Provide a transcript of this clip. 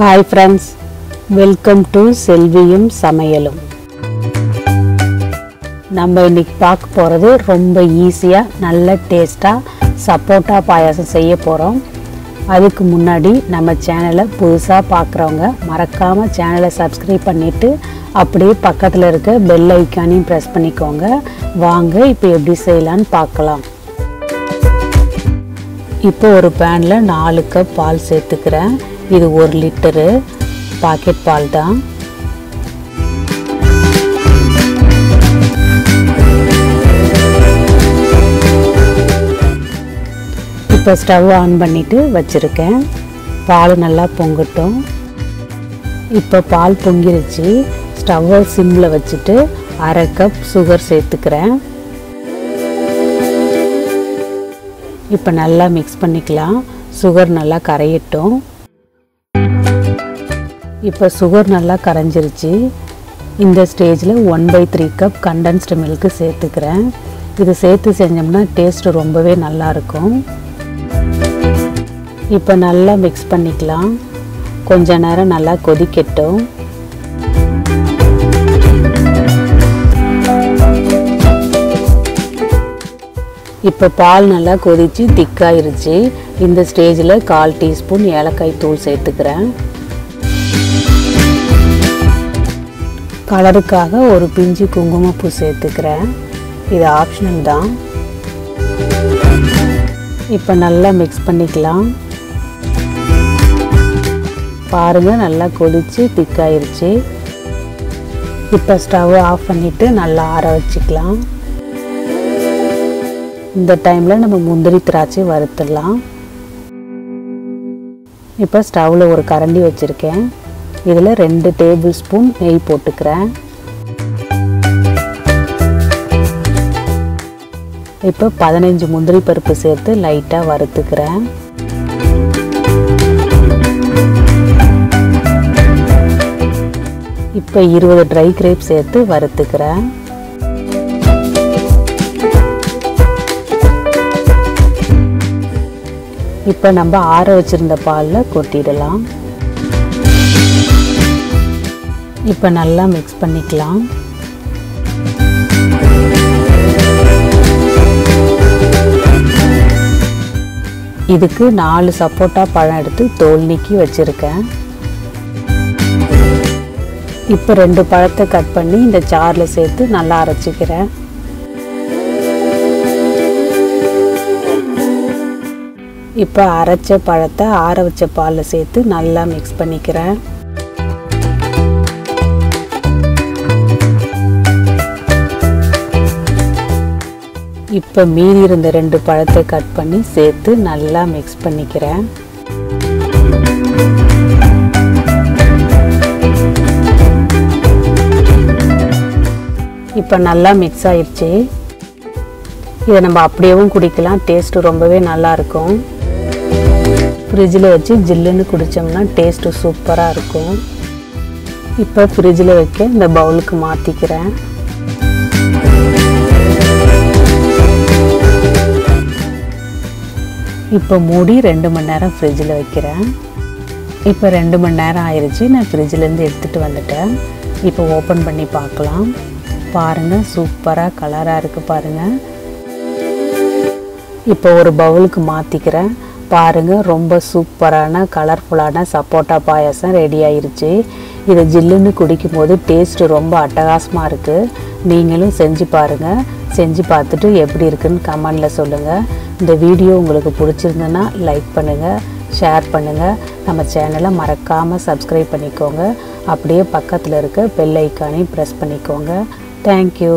Hi friends, welcome to Selviyum Samayalum. நம்ம இன்னைக்கு பார்க்க போறது ரொம்ப ஈஸியா நல்ல டேஸ்டா சப்போட்டா பாயாசம் செய்ய போறோம். அதுக்கு முன்னாடி நம்ம சேனலை புதுசா பார்க்கறவங்க மறக்காம சேனலை Subscribe பண்ணிட்டு அப்படியே பக்கத்துல இருக்க பெல் ஐகானையும் பிரஸ் பண்ணிக்கோங்க. வாங்க இப்போ எப்படி செய்யலாம்னு பார்க்கலாம். இப்போ ஒரு panல 4 கப் பால் சேர்த்துக்கிறேன். இது 1 லிட்டர் பாக்கெட் பால் தான். இப்போ ஸ்டவ் ஆன் பண்ணிட்டு வச்சிருக்கேன். பால் நல்லா பொங்கட்டும். இப்போ பால் பொங்கிருச்சு. ஸ்டவ்வை சிம்ல வச்சுட்டு 1/2 கப் சுகர் சேர்த்துக்கிறேன். இப்போ நல்லா மிக்ஸ் பண்ணிக்கலாம். சுகர் நல்லா கரையட்டும். இப்போ சுகர் நல்லா கரைஞ்சிருச்சு. இந்த ஸ்டேஜில் 1/3 கப் கண்டென்ஸ்டு மில்க் சேர்த்துக்கிறேன். இது சேர்த்து செஞ்சோம்னா டேஸ்ட் ரொம்பவே நல்லா இருக்கும். இப்போ நல்லா மிக்ஸ் பண்ணிக்கலாம். கொஞ்ச நேரம் நல்லா கொதிக்கட்டும். இப்போ பால் நல்லா கொதிச்சு திக்காயிருச்சு. இந்த ஸ்டேஜில் 1/4 டீஸ்பூன் ஏலக்காய் தூள் சேர்த்துக்கிறேன். கலருக்காக ஒரு பிஞ்சு குங்குமப்பூ சேர்த்துக்கிறேன். இது ஆப்ஷனல் தான். இப்போ நல்லா மிக்ஸ் பண்ணிக்கலாம். பாருங்க நல்லா கொதிச்சு திக்காயிருச்சு. இப்போ ஸ்டவ் ஆஃப் பண்ணிட்டு நல்லா ஆற வச்சுக்கலாம். இந்த டைமில் நம்ம முந்திரி திராட்சை வறுத்துடலாம். இப்போ ஸ்டவ்வில் ஒரு கரண்டி வச்சுருக்கேன். இதில் 2 டேபிள் ஸ்பூன் நெய் போட்டுக்கிறேன். இப்போ 15 முந்திரி பருப்பு சேர்த்து லைட்டாக வறுத்துக்கிறேன். இப்போ 20 ட்ரை கிரேப் சேர்த்து வறுத்துக்கிறேன். இப்போ நம்ம ஆற வச்சிருந்த பாலில் கொட்டிடலாம். இப்போ நல்லா மிக்ஸ் பண்ணிக்கலாம். இதுக்கு 4 சப்போட்டா பழம் எடுத்து தோல் நீக்கி வச்சிருக்கேன். இப்போ 2 பழத்தை கட் பண்ணி இந்த ஜாரில் சேர்த்து நல்லா அரைச்சிக்கிறேன். இப்போ அரைச்ச பழத்தை ஆற வச்ச பாலில் சேர்த்து நல்லா மிக்ஸ் பண்ணிக்கிறேன். இப்போ மீதி இருந்த 2 பழத்தை கட் பண்ணி சேர்த்து நல்லா மிக்ஸ் பண்ணிக்கிறேன். இப்போ நல்லா மிக்ஸ் ஆயிடுச்சு. இதை நம்ம அப்படியேவும் குடிக்கலாம். டேஸ்ட்டு ரொம்பவே நல்லா இருக்கும். ஃப்ரிட்ஜில் வச்சு ஜில்லுன்னு குடித்தோம்னா டேஸ்ட்டு சூப்பராக இருக்கும். இப்போ ஃப்ரிட்ஜில் வைக்க இந்த பவுலுக்கு மாற்றிக்கிறேன். இப்போ மூடி 2 மணி நேரம் ஃப்ரிட்ஜில் வைக்கிறேன். இப்போ 2 மணி நேரம் ஆயிடுச்சு. நான் ஃப்ரிட்ஜிலேருந்து எடுத்துகிட்டு வந்துட்டேன். இப்போ ஓப்பன் பண்ணி பார்க்கலாம். பாருங்கள் சூப்பராக கலராக இருக்குது பாருங்கள். இப்போ ஒரு பவுலுக்கு மாற்றிக்கிறேன். பாருங்கள் ரொம்ப சூப்பரான கலர்ஃபுல்லான சப்போட்டா பாயாசம் ரெடி ஆயிடுச்சு. இதை ஜில்லுன்னு குடிக்கும் போது டேஸ்ட்டு ரொம்ப அட்டகாசமாக இருக்குது. நீங்களும் செஞ்சு பாருங்கள். செஞ்சு பார்த்துட்டு எப்படி இருக்குன்னு கமெண்டில் சொல்லுங்கள். இந்த வீடியோ உங்களுக்கு பிடிச்சிருந்ததுன்னா லைக் பண்ணுங்கள், ஷேர் பண்ணுங்கள். நம்ம சேனலை மறக்காமல் Subscribe பண்ணிக்கோங்க. அப்படியே பக்கத்தில் இருக்க பெல் ஐக்கானையும் ப்ரெஸ் பண்ணிக்கோங்க. தேங்க்யூ.